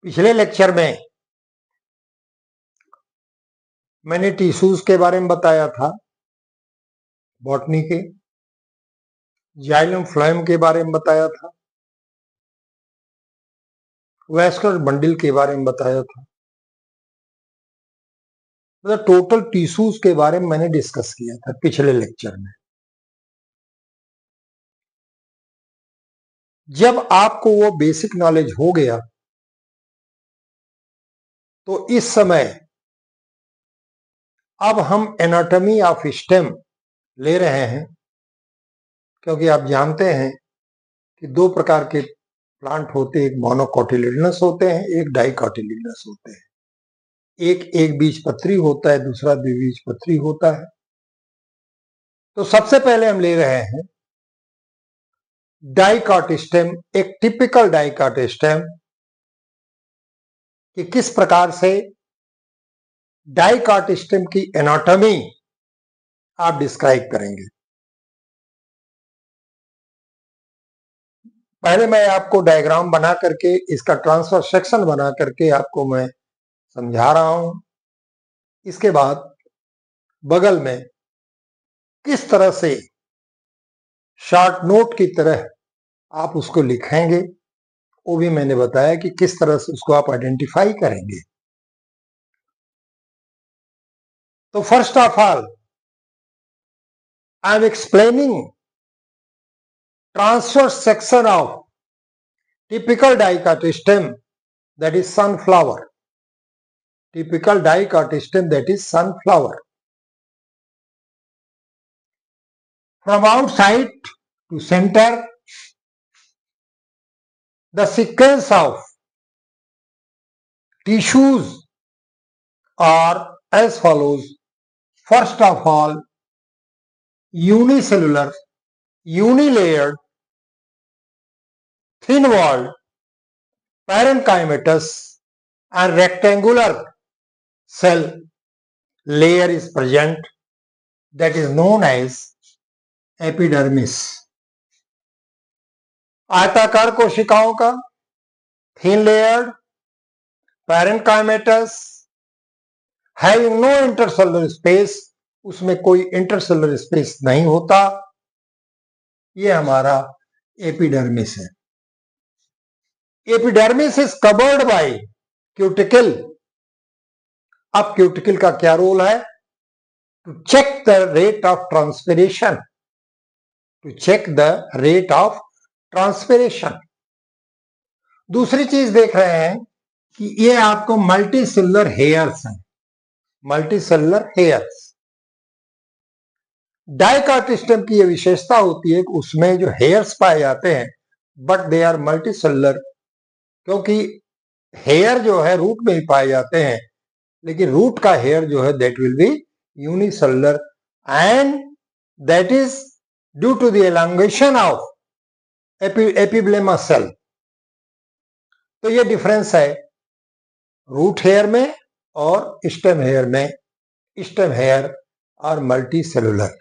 पिछले लेक्चर में मैंने टिश्यूज के बारे में बताया था, बॉटनी के, जाइलम फ्लोएम के बारे में बताया था, वैस्कुलर बंडल के बारे में बताया था। मतलब टोटल टिश्यूज के बारे में मैंने डिस्कस किया था पिछले लेक्चर में। जब आपको वो बेसिक नॉलेज हो गया तो इस समय अब हम एनाटॉमी ऑफ स्टेम ले रहे हैं, क्योंकि आप जानते हैं कि दो प्रकार के प्लांट होते हैं, एक मोनोकोटिलिडनस होते हैं, एक डाइकोटिलिडनस होते हैं। एक एक बीजपत्री होता है, दूसरा द्विबीजपत्री होता है। तो सबसे पहले हम ले रहे हैं डाइकॉट स्टेम, एक टिपिकल डाइकॉट स्टेम कि किस प्रकार से डाइकॉट स्टेम की एनाटॉमी आप डिस्क्राइब करेंगे। पहले मैं आपको डायग्राम बना करके, इसका ट्रांसफर सेक्शन बना करके आपको मैं समझा रहा हूं। इसके बाद बगल में किस तरह से शॉर्ट नोट की तरह आप उसको लिखेंगे, वो भी मैंने बताया कि किस तरह से उसको आप आइडेंटिफाई करेंगे। तो first of all I am explaining transverse section of typical dicot stem, that is sunflower. Typical dicot stem, that is sunflower. From outside to center, the sequence of tissues are as follows. First of all, unicellular, unilayered, thin-walled, parenchymatous and rectangular cell layer is present, that is known as epidermis. आयताकार कोशिकाओं का, thin layered, parenchymatous, having no intercellular space, उसमें कोई intercellular space नहीं होता, ये हमारा epidermis है। Epidermis is covered by cuticle. अब क्यूटिकल का क्या रोल है? To check the rate of transpiration, to check the rate of transpiration. दूसरी चीज देख रहे हैं कि ये आपको मल्टी सेलुलर हेयर्स हैं, multicellular hairs. Dicot stem की ये विशेषता होती है कि उसमें जो हेयर्स पाए जाते हैं but they are multicellular, क्योंकि हेयर जो है रूट में ही पाए जाते हैं, लेकिन रूट का हेयर जो है that will be unicellular and that is due to the elongation of epiblema cell. तो ये डिफरेंस है रूट हेयर में और स्टेम हेयर में। स्टेम हेयर और मल्टी सेलुलर।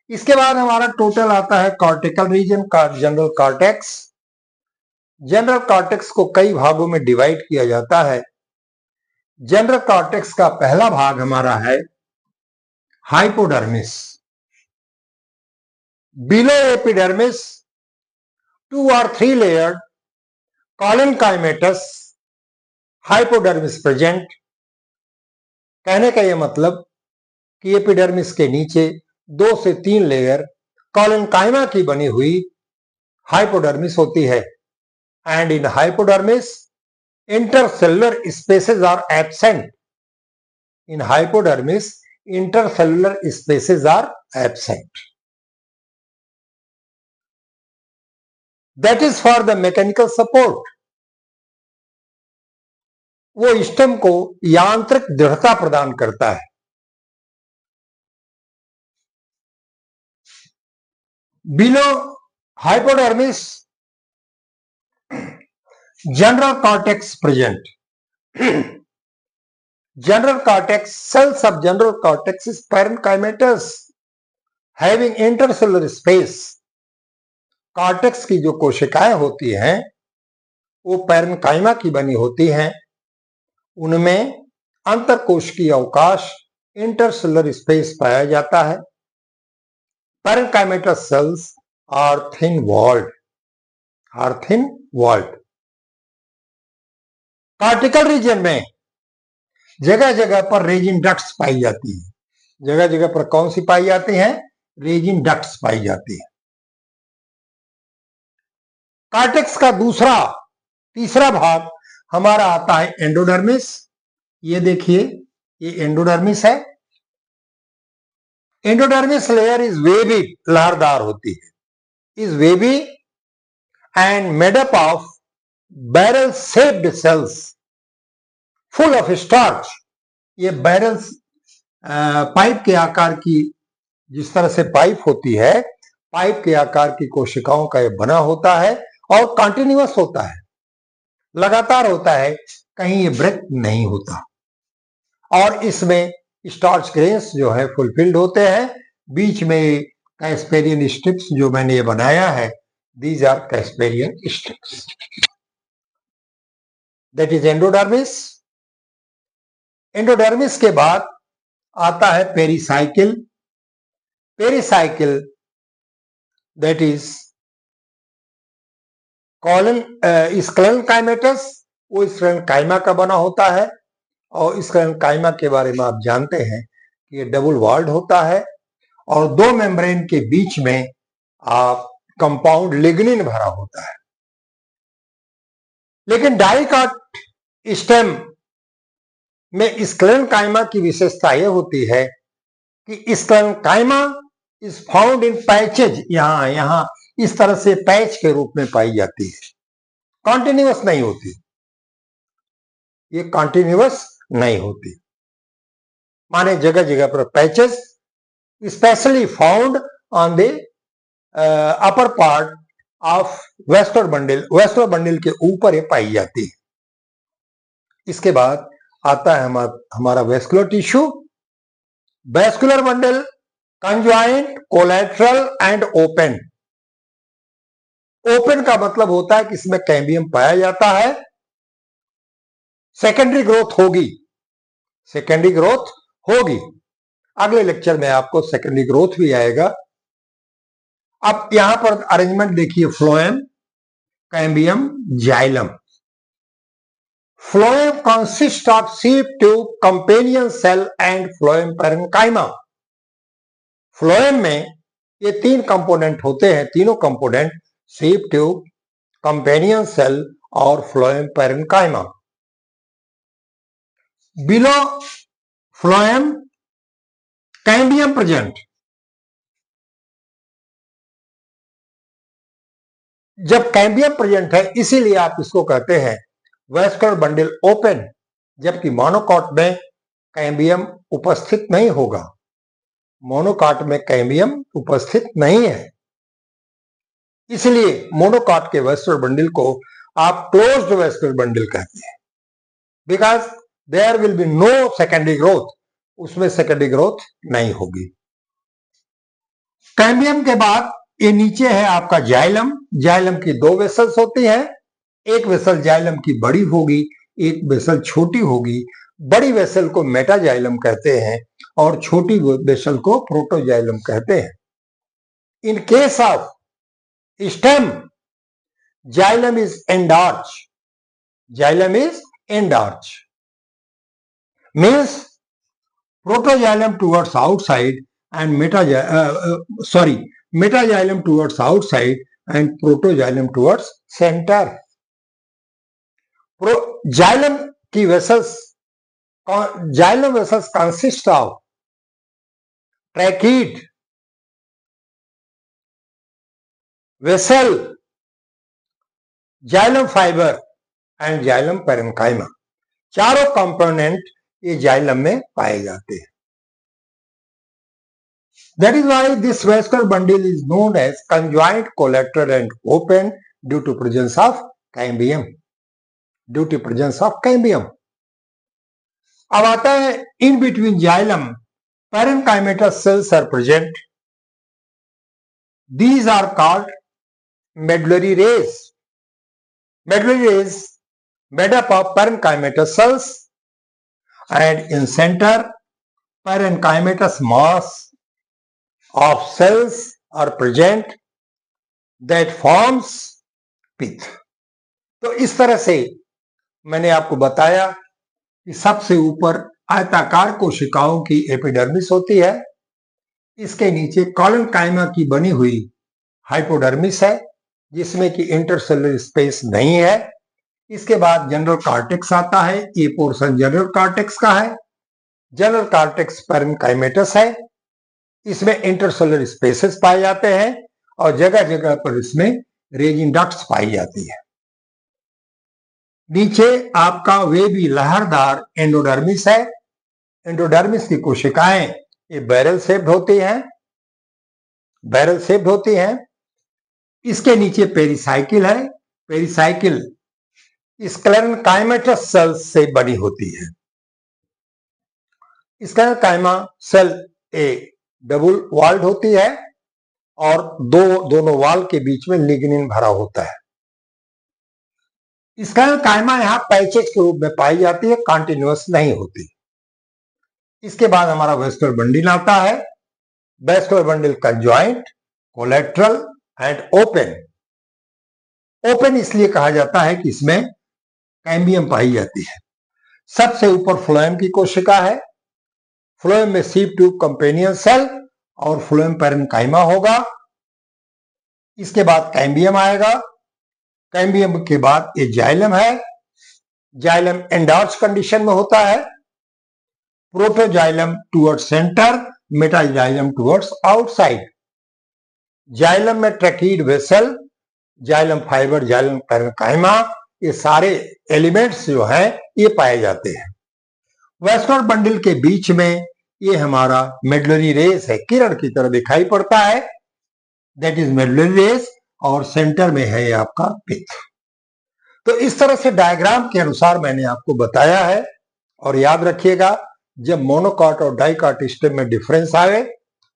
इसके बाद हमारा टोटल आता है कॉर्टिकल रीजन का, जनरल कॉर्टेक्स। जनरल कॉर्टेक्स को कई भागों में डिवाइड किया जाता है। जनरल कॉर्टेक्स का पहला भाग हमारा है hypodermis. Below epidermis 2 or 3 layered collenchymatous hypodermis present. कहने का यह मतलब कि एपिडर्मिस के नीचे 2 से 3 लेयर कॉलेनकाइमा की बनी हुई हाइपोडर्मिस होती है। And in hypodermis intercellular spaces are absent. In hypodermis, intercellular spaces are absent. That is for the mechanical support. वो स्टेम को यांत्रिक दृढ़ता प्रदान करता है। Below hypodermis, general cortex present. General cortex, cells of general cortex is parenchymatous, having intercellular space. Cortex की जो कोशिकाएं होती हैं वो पैरेन्काइमा की बनी होती हैं। उनमें अंतरकोशिकीय अवकाश इंटरसेलुलर स्पेस पाया जाता है। Parenchymatous cells are thin walled. Cortical region में जगह जगह पर रेजिन डक्ट्स पाई जाती है। जगह जगह पर कौन सी पाई जाती हैं? रेजिन डक्ट्स पाई जाती है। कार्टेक्स का तीसरा भाग हमारा आता है एंडोडर्मिस। ये देखिए, ये एंडोडर्मिस है। एंडोडर्मिस लेयर इज वेवी, लहरदार होती है, is wavy and made up of barrel shaped sales full of starch. ये बैरल पाइप के आकार की, जिस तरह से पाइप होती है, पाइप के आकार की कोशिकाओं का ये बना होता है और कंटिन्यूअस होता है, लगातार होता है, कहीं ये ब्रेक नहीं होता। और इसमें स्टार्च ग्रेन्स जो है फुलफिल्ड होते हैं। बीच में कैस्पेरियन स्ट्रिप्स जो मैंने ये बनाया है, these are Casparian strips. That is endodermis. Endodermis के बाद आता है pericycle. Pericycle that is sclerenchymatous, वो स्क्लेरेनकाइमा का बना होता है। और स्क्लेरेनकाइमा के बारे में आप जानते हैं कि ये डबल वॉल्ड होता है और दो मेम्ब्रेन के बीच में कंपाउंड लिग्निन भरा होता है। लेकिन डाइकॉट स्टेम में स्क्लेरेनकाइमा की विशेषता यह होती है कि sclerenchyma is found in patches. यहां इस तरह से पैच के रूप में पाई जाती है, कॉन्टिन्यूअस नहीं होती, ये कॉन्टिन्यूअस नहीं होती, माने जगह जगह पर patches, specially found on the upper part of Wester bundle. Wester bundle के ऊपर ये पाई जाती है। इसके बाद आता है हमारा vascular tissue. Vascular bundle conjoint, collateral and open. Open का मतलब होता है कि इसमें कैम्बियम पाया जाता है। सेकेंडरी ग्रोथ होगी। अगले लेक्चर में आपको सेकेंडरी ग्रोथ भी आएगा। अब यहां पर अरेंजमेंट देखिए, phloem, cambium, xylem. Phloem consist of sieve tube, companion cell and phloem parenchyma. Phloem में ये तीन कंपोनेंट होते हैं, तीनों component sieve tube, companion cell और phloem parenchyma. Below phloem cambium present. जब कैम्बियम प्रेजेंट है इसीलिए आप इसको कहते हैं वेस्कुलर बंडल ओपन, जबकि मोनोकॉट में कैम्बियम उपस्थित नहीं होगा। मोनोकॉट में कैम्बियम उपस्थित नहीं है, इसलिए मोनोकॉट के वेस्कुलर बंडल को आप क्लोज्ड वेस्कुलर बंडल कहते हैं, because there will be no secondary growth, उसमें सेकेंडरी ग्रोथ नहीं होगी। कैम्बियम के बाद ये नीचे है आपका जाइलम। जाइलम की दो वेसल्स होती हैं, एक वेसल जाइलम की बड़ी होगी, एक वेसल छोटी होगी। बड़ी वेसल को मेटाजाइलम कहते हैं और छोटी वेसल को प्रोटोजाइलम कहते हैं। In case of stem, xylem is endarch. Xylem is endarch means protoxylem towards outside and metaxylem towards outside and protoxylem towards center. Xylem की vessels, xylem vessels consist of trachea, vessel, xylem fiber and xylem parenchyma। चारों component ये xylem में पाए जाते हैं। That is why this vascular bundle is known as conjoint, collateral and open due to presence of cambium. अब आता है in between xylem, parenchymatous cells are present. These are called medullary rays. Medullary is made up of parenchymatous cells, and in center parenchymatous mass of cells are present that forms pith. तो इस तरह से मैंने आपको बताया कि सबसे ऊपर आयताकार कोशिकाओं की एपिडर्मिस होती है, इसके नीचे कॉलनकाइमा की बनी हुई हाइपोडर्मिस है जिसमें कि इंटरसेलुलर स्पेस नहीं है। इसके बाद जनरल कॉर्टेक्स आता है, ये पोर्शन जनरल कॉर्टेक्स का है। जनरल कॉर्टेक्स पैरेन्काइमेटस है, इसमें इंटरसेलुलर स्पेसेस पाए जाते हैं और जगह जगह पर इसमें रेजिन डक्ट्स पाई जाती है। नीचे आपका वेबी लहरदार एंडोडर्मिस है। एंडोडर्मिस की कोशिकाएं ये बैरल शेप्ड होती हैं। इसके नीचे पेरिसाइकिल है। पेरिसाइकिल स्क्लेरेनकाइमेटस सेल्स से बनी होती है। Sclerenchyma cell a double walled होती है और दोनों वॉल के बीच में लिग्निन भरा होता है। स्क्लेरेनकाइमा यहाँ पैचेज के रूप में पाई जाती है, कॉन्टिन्यूअस नहीं होती। इसके बाद हमारा वेस्कुलर बंडल आता है। Vascular bundle conjoint, collateral and open. Open इसलिए कहा जाता है कि इसमें कैम्बियम पाई जाती है। सबसे ऊपर फ्लोएम की कोशिका है। फ्लोएम में सीप ट्यूब कंपेनियन सेल और फ्लोएम पैरेन्काइमा होगा। इसके बाद कैम्बियम आएगा। कैम्बियम के बाद ये जाइलम है। जाइलम एंडॉर्च कंडीशन में होता है। Protoxylem towards centre, metaxylem towards outside. Xylem में tracheid vessel, xylem fibre, xylem parenchyma, ये सारे एलिमेंट्स जो हैं ये पाए जाते हैं। वेस्कुलर बंडल के बीच में ये हमारा मेडुलरी रेस है, किरण की तरह दिखाई पड़ता है, दैट इज मेडुलरी रेस, और सेंटर में है ये आपका पिथ। तो इस तरह से डायग्राम के अनुसार मैंने आपको बताया है। और याद रखिएगा, जब मोनोकॉट और डाइकॉट स्टेम में डिफरेंस आए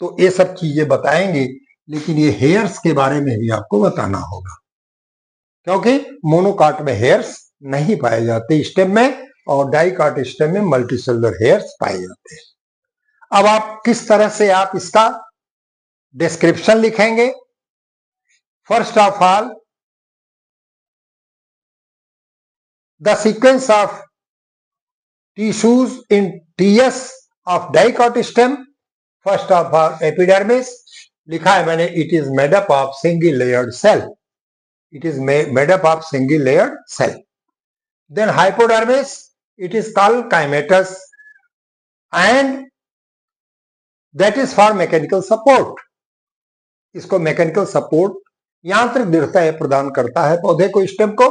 तो ये सब चीजें बताएंगे, लेकिन ये हेयर्स के बारे में भी आपको बताना होगा, क्योंकि मोनोकॉट में हेयर्स नहीं पाए जाते स्टेम में, और डाइकॉट स्टेम में मल्टीसेलुलर हेयर्स पाए जाते हैं। अब आप किस तरह से आप इसका डिस्क्रिप्शन लिखेंगे? First of all, the sequence of tissues in TS of dicot stem, first of all epidermis लिखा है मैंने, it is made up of single layered cell. It is made up of single layered cell. Then hypodermis, it is called chymatous and that is for mechanical support. इसको mechanical support, यांत्रिक दृढ़ता प्रदान करता है पौधे को, स्टेम को।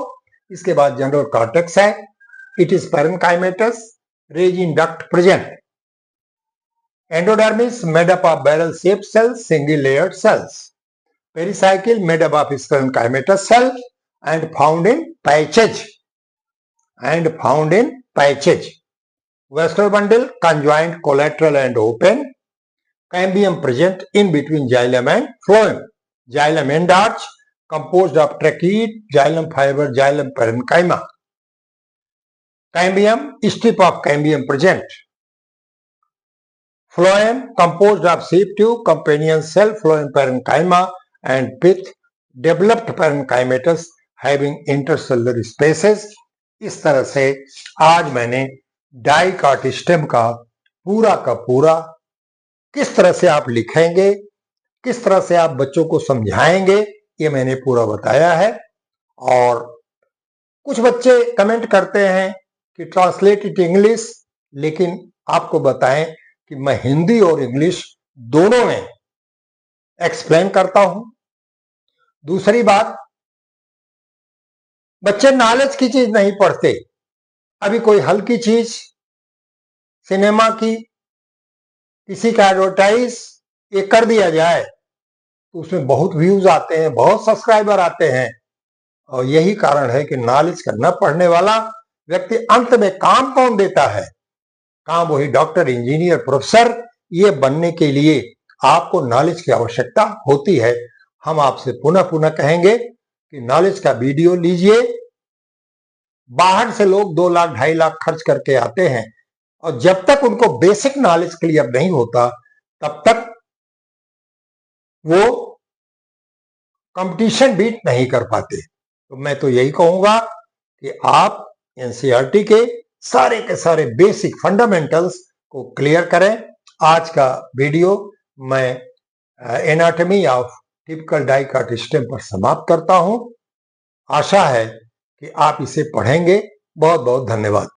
इसके बाद जनरल कॉर्टेक्स है, it is parenchymatous, resin duct present. Endodermis made up of barrel shaped cells, single layered cells. Pericycle made up of sclerenchymatous cell and found in patches. Vascular bundle conjoint, collateral and open. Cambium present in between xylem and phloem. Xylem endarch composed of trachete, xylem fiber, xylem parenchyma. Cambium, strip of cambium present. Phloem composed of sheath tube, companion cell, phloem parenchyma and pith, developed parenchymatous having intercellular spaces. इस तरह से आज मैंने dicot stem का पूरा किस तरह से आप लिखेंगे, किस तरह से आप बच्चों को समझाएंगे, ये मैंने पूरा बताया है। और कुछ बच्चे कमेंट करते हैं कि ट्रांसलेट इट इंग्लिश, लेकिन आपको बताएं कि मैं हिंदी और इंग्लिश दोनों में एक्सप्लेन करता हूं। दूसरी बात, बच्चे नॉलेज की चीज नहीं पढ़ते। अभी कोई हल्की चीज, सिनेमा की, किसी का एडवर्टाइज ये कर दिया जाए तो उसमें बहुत व्यूज आते हैं, बहुत सब्सक्राइबर आते हैं, और यही कारण है कि नॉलेज का न पढ़ने वाला व्यक्ति अंत में काम कौन देता है? काम वही डॉक्टर, इंजीनियर, प्रोफेसर, ये बनने के लिए आपको नॉलेज की आवश्यकता होती है। हम आपसे पुनः कहेंगे कि नॉलेज का वीडियो लीजिए, बाहर से लोग 2 लाख 2.5 लाख खर्च करके आते हैं और जब तक उनको बेसिक नॉलेज क्लियर नहीं होता तब तक वो कंपटीशन बीट नहीं कर पाते। तो मैं तो यही कहूंगा कि आप एनसीईआरटी के सारे बेसिक फंडामेंटल्स को क्लियर करें। आज का वीडियो मैं anatomy of typical dicot stem पर समाप्त करता हूं। आशा है कि आप इसे पढ़ेंगे। बहुत बहुत धन्यवाद।